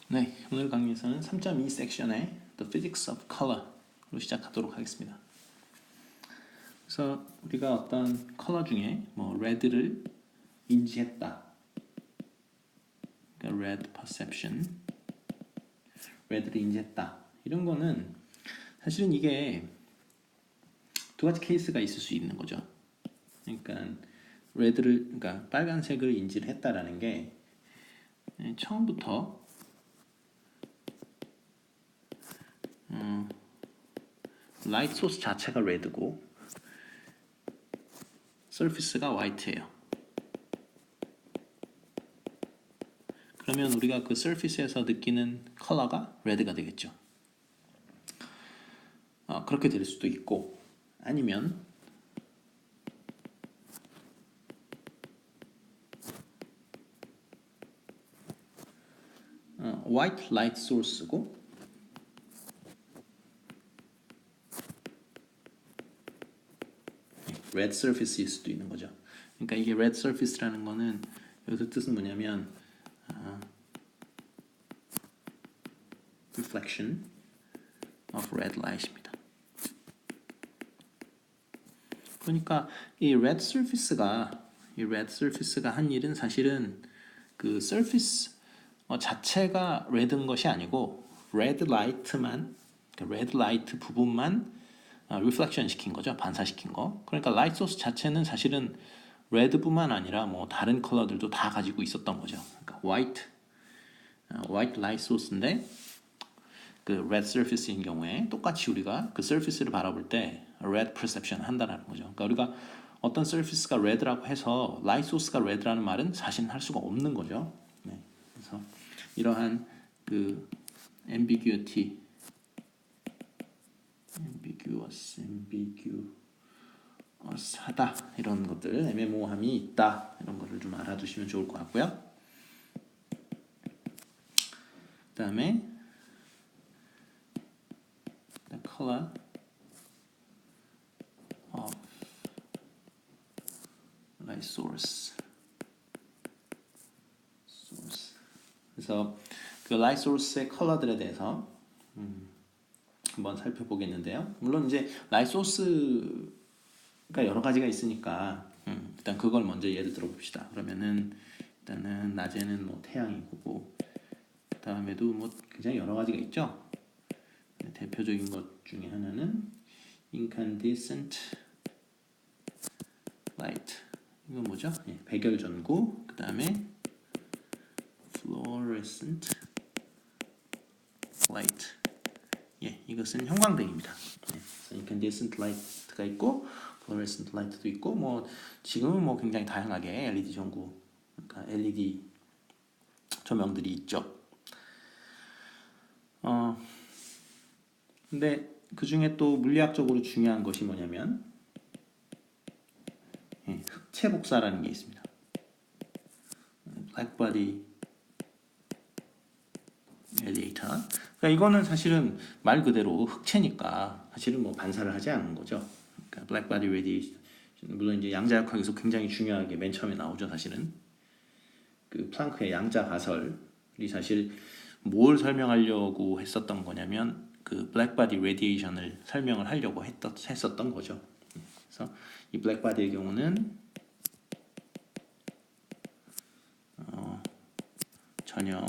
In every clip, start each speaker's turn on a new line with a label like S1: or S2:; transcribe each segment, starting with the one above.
S1: 네, 오늘 강의에서는 3.2 섹션의 The Physics of Color로 시작하도록 하겠습니다. 그래서 우리가 어떤 컬러 중에 뭐 red를 인지했다. 그러니까 red perception, red를 인지했다. 이런 거는 사실은 이게 두 가지 케이스가 있을 수 있는 거죠. 그러니까 그러니까 빨간색을 인지를 했다라는 게 처음부터 라이트 소스 자체가 레드고 서피스가 화이트예요. 그러면 우리가 그 서피스에서 느끼는 컬러가 레드가 되겠죠. 그렇게 될 수도 있고 아니면 white light source고 red surface일 수도 있는 거죠. 그러니까 이게 red surface라는 거는 여기서 뜻은 뭐냐면 reflection of red light입니다. 그러니까 이 red surface가 한 일은 사실은 그 surface 자체가 red인 것이 아니고 red light만 red light 부분만 reflection 시킨 거죠. 반사시킨 거. 그러니까 light source 자체는 사실은 red뿐만 아니라 뭐 다른 컬러들도 다 가지고 있었던 거죠. 그러니까 white light source인데 그 red surface인 경우에 똑같이 우리가 그 surface를 바라볼 때 red perception 한다는 거죠. 그러니까 우리가 어떤 surface가 red라고 해서 light source가 red라는 말은 사실 할 수가 없는 거죠. 네. 그래서 이러한 그 ambiguous하다 이런 것들, 애매모호함이 있다 이런 것을 좀 알아두시면 좋을 것 같고요. 그 다음에 the color of light source. 그래서 그 light source의 컬러들에 대해서 한번 살펴보겠는데요. 물론 이제 light source가 여러 가지가 있으니까 일단 그걸 먼저 예를 들어 봅시다. 그러면은 일단은 낮에는 뭐 태양이 보고 그 다음에도 뭐 굉장히 여러 가지가 있죠. 대표적인 것 중에 하나는 incandescent light. 이건 뭐죠? 백열전구. 그 다음에 fluorescent light. 이것은 형광등입니다. incandescent light가 있고 fluorescent light도 있고 뭐 지금은 뭐 굉장히 다양하게 LED 전구, 그러니까 LED 조명들이 있죠. 근데 그 중에 또 물리학적으로 중요한 것이 뭐냐면 흑체 복사라는 게 있습니다. blackbody radiator. 그러니까 이거는 사실은 말 그대로 흑체니까 사실은 뭐 반사를 하지 않는 거죠. 그러니까 blackbody radiation 물론 이제 양자역학에서 굉장히 중요하게 맨 처음에 나오죠. 사실은 그 플랑크의 양자 가설이 사실 뭘 설명하려고 했었던 거냐면 그 blackbody radiation을 설명을 하려고 했었던 거죠. 그래서 이 blackbody의 경우는 전혀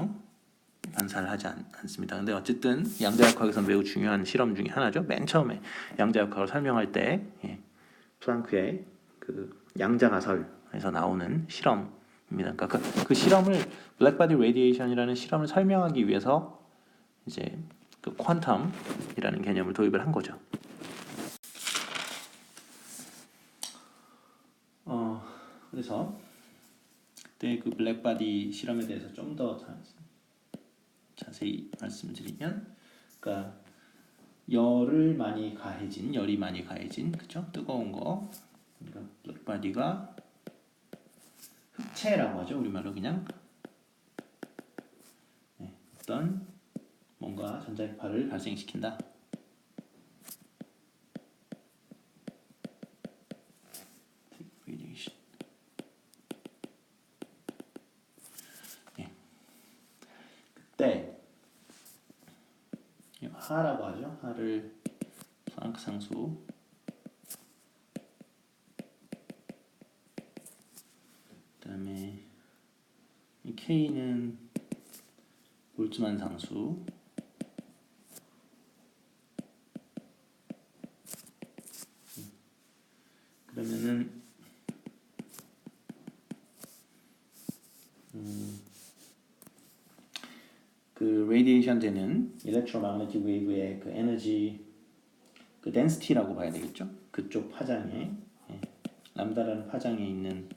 S1: 반사를 하지 않습니다. 근데 어쨌든 양자역학에서 매우 중요한 실험 중에 하나죠. 맨 처음에 양자역학을 설명할 때 플랑크의 그 양자가설에서 나오는 실험입니다. 그러니까 그 실험을 블랙바디 레디에이션이라는 실험을 설명하기 위해서 이제 그 퀀텀이라는 개념을 도입을 한 거죠. 그래서 그때 그 블랙바디 실험에 대해서 좀 더 자세히 말씀드리면, 그러니까 열이 많이 가해진, 그죠? 뜨거운 거, 그러니까 블랙바디가 흑체라고 하죠. 우리말로 그냥 어떤 뭔가 전자기파를 발생시킨다. 그때 하라고 하죠. 하를 플랑크 상수. 그다음에 이 K는 볼츠만 상수. 그러면은 그 레디에이션 되는 일렉트로마그네틱 웨이브의 그 에너지 그 덴시티라고 봐야 되겠죠? 그쪽 파장에 람다라는 파장에 있는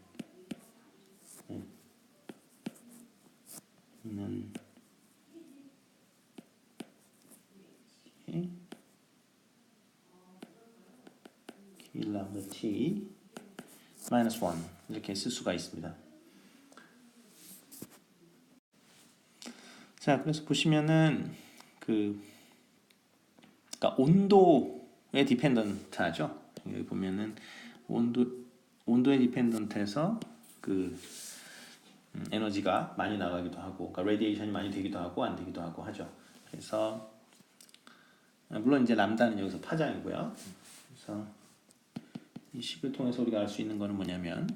S1: K 람다 T 마이너스 1 이렇게 쓸 수가 있습니다. 자, 그래서 보시면은 그러니까 온도에 디펜던트하죠. 여기 보면은 온도에 디펜던트해서 에너지가 많이 나가기도 하고, 그러니까 레디에이션이 많이 되기도 하고 안 되기도 하고 하죠. 그래서 물론 이제 람다는 여기서 파장이고요. 그래서 이 식을 통해서 우리가 알 수 있는 거는 뭐냐면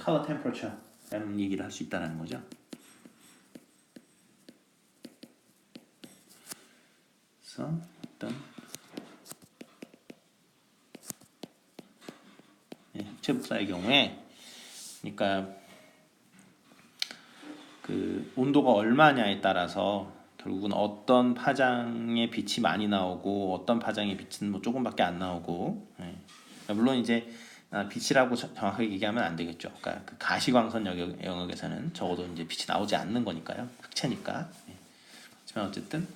S1: color temperature라는 얘기를 할 수 있다는 거죠. 그래서 어떤 흑체 복사의 경우에, 그러니까 그 온도가 얼마냐에 따라서 결국은 어떤 파장의 빛이 많이 나오고 어떤 파장의 빛은 뭐 조금밖에 안 나오고, 물론 이제 빛이라고 정확하게 얘기하면 안 되겠죠. 그러니까 그 가시광선 영역에서는 적어도 이제 빛이 나오지 않는 거니까요. 흑체니까. 하지만 어쨌든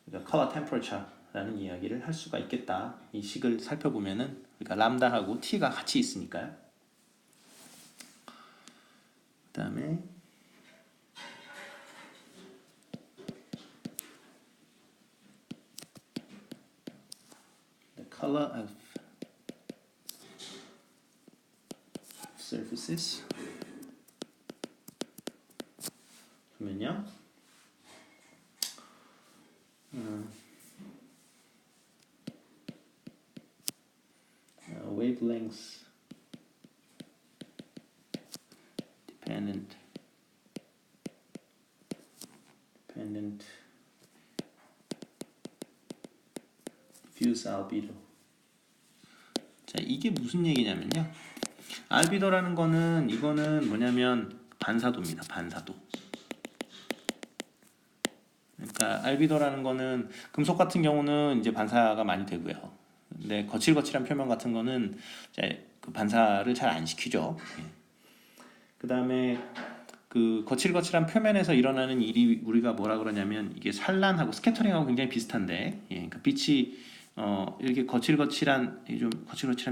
S1: color temperature라는 이야기를 할 수가 있겠다. 이 식을 살펴보면은, 그러니까 람다하고 t가 같이 있으니까요. 그다음에 the color of surfaces 그러면요, wavelengths dependent diffuse albedo. 자, 이게 무슨 얘기냐면요, 알비도라는 거는, 이거는 뭐냐면 반사도입니다. 반사도. 그러니까 알비도라는 거는 금속 같은 경우는 이제 반사가 많이 되고요. 근데 거칠거칠한 표면 같은 거는 이제 그 반사를 잘 안 시키죠. 그 다음에 그 거칠거칠한 표면에서 일어나는 일이 우리가 뭐라 그러냐면, 이게 산란하고 스캐터링하고 굉장히 비슷한데, 그러니까 빛이 이렇게 거칠거칠한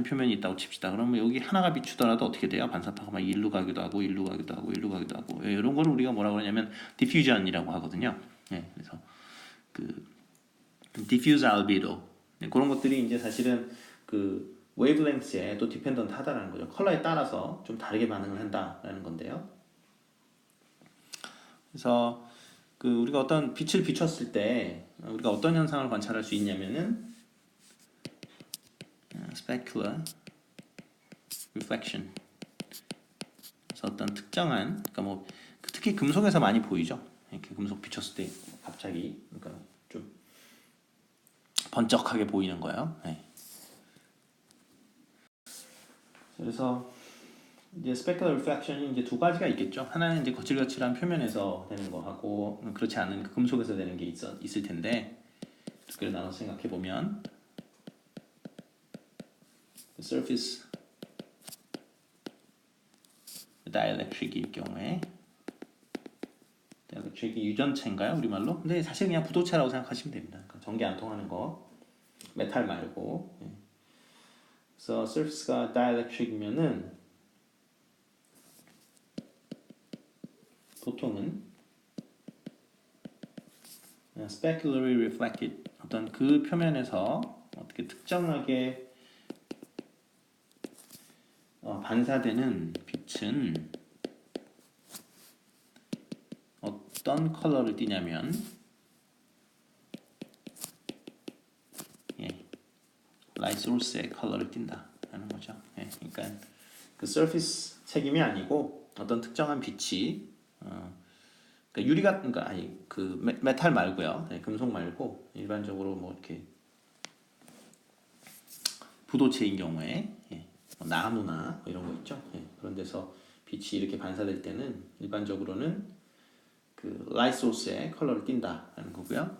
S1: 표면이 있다고 칩시다. 그러면 여기 하나가 비추더라도 어떻게 돼요? 반사파가 막 일로 가기도 하고 일로 가기도 하고 일로 가기도 하고, 이런 거를 우리가 뭐라 그러냐면 디퓨전이라고 하거든요. 그래서 그 diffuse albedo, 그런 것들이 이제 사실은 그 웨이브랭스에 또 디펜던트 하다라는 거죠. 컬러에 따라서 좀 다르게 반응을 한다라는 건데요. 그래서 그 우리가 어떤 빛을 비췄을 때 우리가 어떤 현상을 관찰할 수 있냐면은 specular reflection. 그래서 어떤 특정한, 그러니까 뭐 특히 금속에서 많이 보이죠. 이렇게 금속 비췄을 때 갑자기, 그러니까 좀 번쩍하게 보이는 거예요. 그래서 이제 specular reflection이 이제 두 가지가 있겠죠. 하나는 이제 거칠거칠한 표면에서 되는 거 하고, 그렇지 않은 그 금속에서 되는 게 있을 텐데, 두 개를 나눠서 생각해 보면, surface dielectric일 경우에, dielectric이 유전체인가요, 우리말로? 근데 사실 그냥 부도체라고 생각하시면 됩니다. 그러니까 전기 안 통하는 거, 메탈 말고. 그래서 surface가 dielectric이면은 보통은 specularly reflected, 어떤 그 표면에서 어떻게 특정하게 반사되는 빛은 어떤 컬러를 띠냐면 라이트 소스의 컬러를 띈다라는 거죠. 그러니까 그 서피스 책임이 아니고 어떤 특정한 빛이 그러니까 유리 같은 거 아니 그 메탈 말고요. 금속 말고 일반적으로 뭐 이렇게 부도체인 경우에 뭐 나무나 뭐 이런 거 있죠. 그런 데서 빛이 이렇게 반사될 때는 일반적으로는 그 라이트 소스의 컬러를 띈다라는 거고요.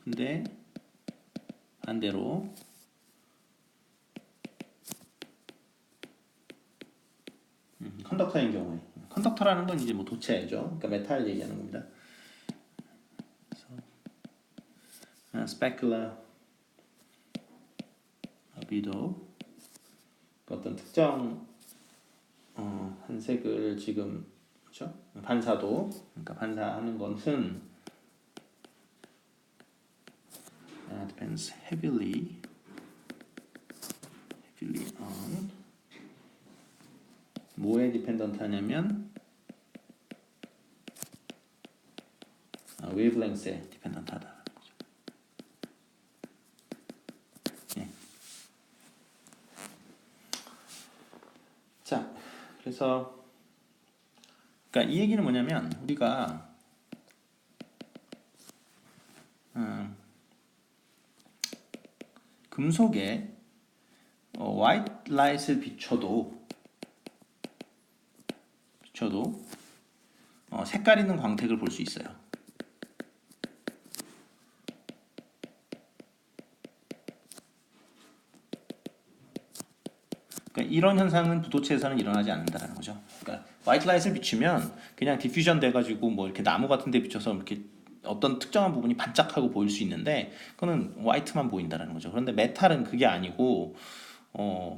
S1: 근데 반대로 컨덕터인 경우에 컨덕터라는 건 이제 뭐 도체죠. 그러니까 메탈 얘기하는 겁니다. 스페큘라 비도 어떤 특정 한 색을 지금 그렇죠? 반사도 그러니까 반사하는 것은 depends heavily on 뭐에 디펜던트 하냐면 웨이브랭스에 디펜던트 하다. 자, 그래서 그러니까 이 얘기는 뭐냐면 우리가 금속에 화이트 라이트를 비춰도 색깔 있는 광택을 볼 수 있어요. 그러니까 이런 현상은 부도체에서는 일어나지 않는다는 거죠. 그러니까 화이트 라이트를 비추면 그냥 디퓨전 돼가지고 뭐 이렇게 나무 같은 데 비춰서 이렇게 어떤 특정한 부분이 반짝하고 보일 수 있는데 그거는 화이트만 보인다는 거죠. 그런데 메탈은 그게 아니고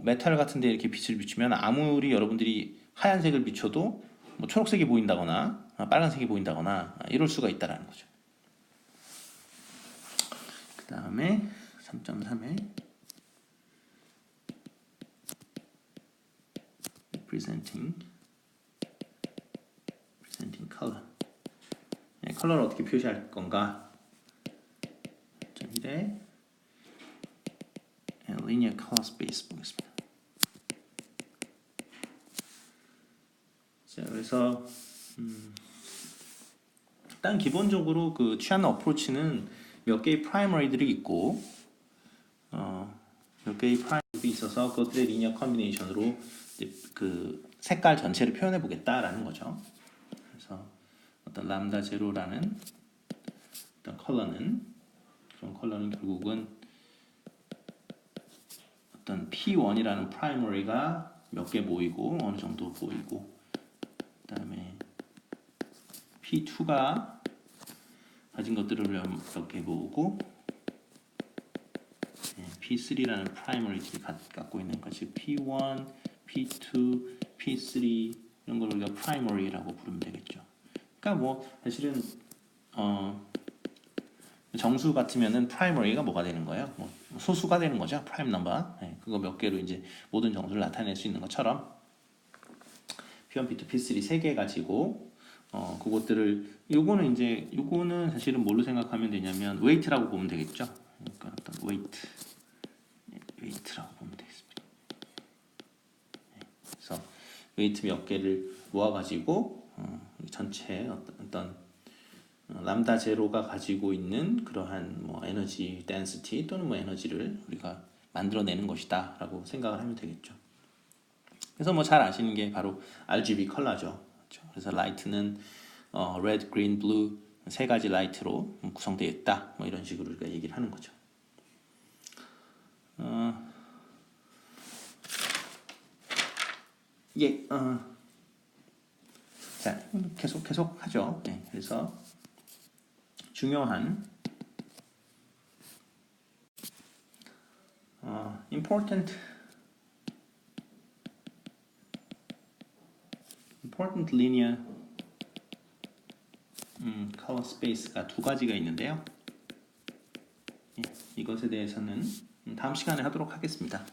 S1: 메탈 같은 데 이렇게 빛을 비추면 아무리 여러분들이 하얀색을 비춰도 뭐 초록색이 보인다거나 빨간색이 보인다거나 이럴 수가 있다는 거죠. 그 다음에 3.3에 presenting color. 컬러를 어떻게 표시할 건가? 1에 linear color space 보겠습니다. 자, 그래서 일단 기본적으로 그 취하는 어프로치는 몇 개의 프라이머리들이 있고 몇 개의 프라이머리들이 있어서 그것들의 리니어 컨비네이션으로 그 색깔 전체를 표현해 보겠다라는 거죠. 그래서 어떤 람다 제로라는 어떤 컬러는 그런 컬러는 결국은 어떤 P1이라는 프라이머리가 몇 개 모이고 어느 정도 보이고 그다음에 P2가 가진 것들을 몇 개 모으고 P3라는 프라이머리들이 갖고 있는 것, 즉 P1, P2, P3 이런 걸 우리가 프라이머리라고 부르면 되겠죠. 그러니까 뭐 사실은 정수 같으면은 프라이머리가 뭐가 되는 거예요? 뭐 소수가 되는 거죠. 프라임 넘버. 그거 몇 개로 이제 모든 정수를 나타낼 수 있는 것처럼 P1, P2, P3 세 개 가지고 요거는 사실은 뭘로 생각하면 되냐면 웨이트라고 보면 되겠죠. 그러니까 어떤 웨이트라고 보면 되겠습니다. 그래서 웨이트 몇 개를 모아가지고 전체 어떤 람다 제로가 가지고 있는 그러한 뭐 에너지 덴시티 또는 뭐 에너지를 우리가 만들어내는 것이다라고 생각을 하면 되겠죠. 그래서 뭐 잘 아시는 게 바로 RGB 컬러죠. 그렇죠? 그래서 라이트는 red, green, blue 세 가지 라이트로 구성되어 있다. 뭐 이런 식으로 우리가 얘기를 하는 거죠. 자, 계속 하죠. 그래서 중요한 important linear color space가 두 가지가 있는데요. 이것에 대해서는 다음 시간에 하도록 하겠습니다.